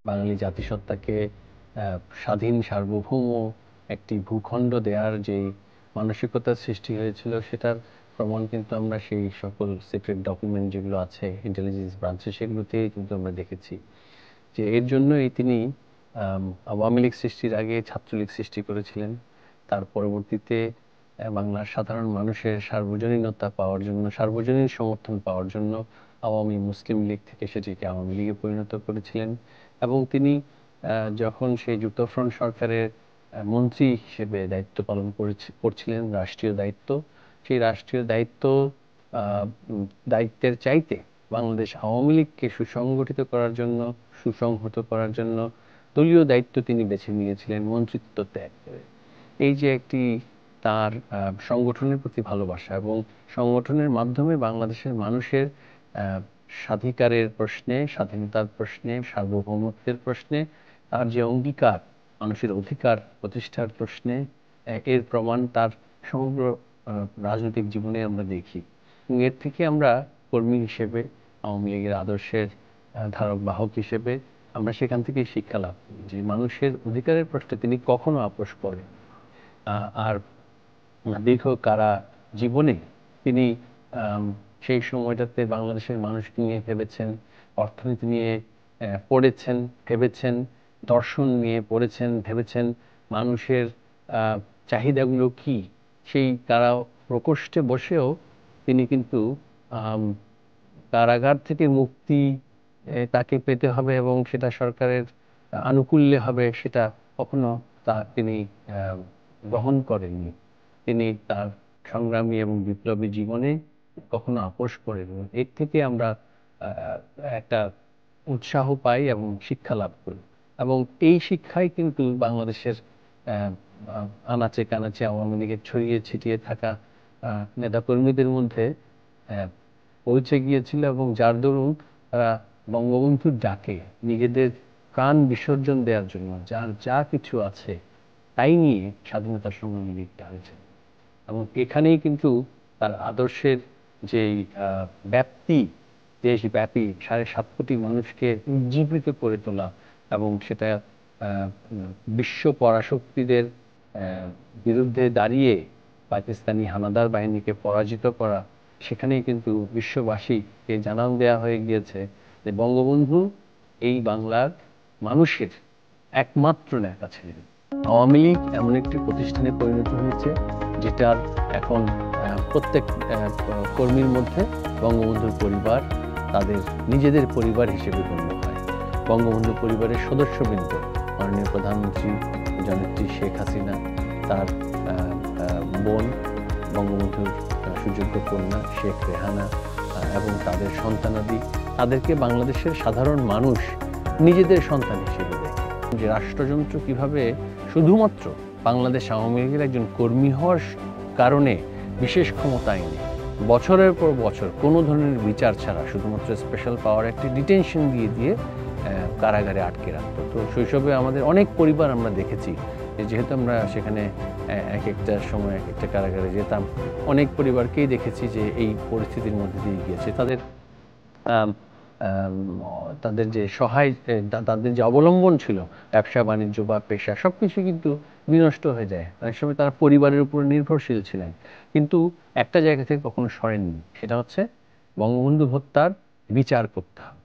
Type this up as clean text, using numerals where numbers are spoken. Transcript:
বাঙালি জাতিসত্তাকে স্বাধীন সার্বভৌম একটি ভূখণ্ড দেওয়ার যে মানসিকতার সৃষ্টি হয়েছিল, সেটার প্রমাণ কিন্তু আমরা সেই সকল সিক্রেট ডকুমেন্ট যেগুলো আছে ইন্টেলিজেন্স ব্রাঞ্চে, সেগুলোতেই কিন্তু আমরা দেখেছি যে এর জন্যই তিনি আওয়ামী লীগ সৃষ্টির আগে ছাত্রলীগ সৃষ্টি করেছিলেন। তার পরবর্তীতে বাংলার সাধারণ মানুষের সার্বজনীনতা পাওয়ার জন্য, সার্বজনীন সমর্থন পাওয়ার জন্য আওয়ামী মুসলিম লীগ থেকে সেটিকে আওয়ামী লীগে পরিণত করেছিলেন। এবং তিনি যখন সেই যুক্তফ্রন্ট সরকারের মন্ত্রী হিসেবে দায়িত্ব পালন করছিলেন, রাষ্ট্রীয় দায়িত্ব, সেই রাষ্ট্রীয় দায়িত্বের চাইতে বাংলাদেশ আওয়ামী লীগকে সুসংগঠিত করার জন্য, সুসংহত করার জন্য দলীয় দায়িত্ব তিনি বেছে নিয়েছিলেন মন্ত্রিত্ব ত্যাগ করে। এই যে একটি তার সংগঠনের প্রতি ভালোবাসা এবং সংগঠনের মাধ্যমে বাংলাদেশের মানুষের স্বাধিকারের প্রশ্নে, স্বাধীনতার প্রশ্নে, সার্বভৌমত্বের প্রশ্নে তার যে অঙ্গীকার, মানুষের অধিকার প্রতিষ্ঠার প্রশ্নে, এর প্রমাণ তার সমগ্র রাজনৈতিক জীবনে আমরা দেখি। এবং এর থেকে আমরা কর্মী হিসেবে, আওয়ামী লীগের আদর্শের ধারক বাহক হিসেবে আমরা সেখান থেকে শিক্ষা লাভ করি যে মানুষের অধিকারের প্রশ্নে তিনি কখনো আপোষ করেন। আর দীর্ঘ কারা জীবনে তিনি সেই সময়টাতে বাংলাদেশের মানুষকে নিয়ে ভেবেছেন, অর্থনীতি নিয়ে পড়েছেন, ভেবেছেন, দর্শন নিয়ে পড়েছেন, ভেবেছেন মানুষের চাহিদাগুলো কি। সেই কারা প্রকোষ্ঠে বসেও তিনি কিন্তু কারাগার থেকে মুক্তি তাকে পেতে হবে এবং সেটা সরকারের আনুকূল্যে হবে, সেটা কখনো তিনি গ্রহণ করেননি। তিনি তার সংগ্রামী এবং বিপ্লবী জীবনে কখনো আপোষ করেননি। এর থেকে আমরা একটা উৎসাহ পাই এবং শিক্ষা লাভ করি। এবং এই শিক্ষাই কিন্তু বাংলাদেশের আনাচে কানাচে আওয়ামী লীগের ছড়িয়ে ছিটিয়ে থাকা নেতাকর্মীদের মধ্যে পৌঁছে গিয়েছিল এবং যার দরুন তারা বঙ্গবন্ধুর ডাকে নিজেদের প্রাণ বিসর্জন দেওয়ার জন্য যার যা কিছু আছে তাই নিয়ে স্বাধীনতার সংগ্রামে লিপ্ত হয়েছে। এবং এখানেই কিন্তু তার আদর্শের যেই ব্যাপ্তি, দেশব্যাপী 7.5 কোটি মানুষকে উজ্জীবিত করে তোলা এবং সেটা বিশ্ব পরাশক্তিদের বিরুদ্ধে দাঁড়িয়ে পাকিস্তানি হানাদার বাহিনীকে পরাজিত করা, সেখানেই কিন্তু বিশ্ববাসীকে জানান দেওয়া হয়ে গিয়েছে যে বঙ্গবন্ধু এই বাংলার মানুষের একমাত্র নেতা ছিলেন। আওয়ামী লীগ এমন একটি প্রতিষ্ঠানে পরিণত হয়েছে যেটার এখন প্রত্যেক কর্মীর মধ্যে বঙ্গবন্ধুর পরিবার তাদের নিজেদের পরিবার হিসেবে গণ্য হয়। বঙ্গবন্ধু পরিবারের সদস্যবৃন্দ, মাননীয় প্রধানমন্ত্রী জননেত্রী শেখ হাসিনা, তার বোন বঙ্গবন্ধুর সুযোগ্য কন্যা শেখ রেহানা এবং তাদের সন্তানাদি, তাদেরকে বাংলাদেশের সাধারণ মানুষ নিজেদের সন্তান হিসেবে দেখে। যে রাষ্ট্রযন্ত্র কিভাবে শুধুমাত্র বাংলাদেশ আওয়ামী লীগের একজন কর্মী হওয়ার কারণে বিশেষ ক্ষমতা আইনে বছরের পর বছর কোনো ধরনের বিচার ছাড়া শুধুমাত্র স্পেশাল পাওয়ার একটি ডিটেনশন দিয়ে দিয়ে কারাগারে আটকে রাখতো। তো শৈশবে আমাদের অনেক পরিবার আমরা দেখেছি, যেহেতু আমরা সেখানে এক একটা সময় এক একটা কারাগারে যেতাম, অনেক পরিবারকেই দেখেছি যে এই পরিস্থিতির মধ্যে দিয়ে গিয়েছে। তাদের যে তাদের যে অবলম্বন ছিল, ব্যবসা বাণিজ্য বা পেশা, সবকিছু কিন্তু বিনষ্ট হয়ে যায়। অনেক সময় তারা পরিবারের উপর নির্ভরশীল ছিলেন, কিন্তু একটা জায়গা থেকে কখনো সরেননি, সেটা হচ্ছে বঙ্গবন্ধু হত্যার বিচার করতে হবে।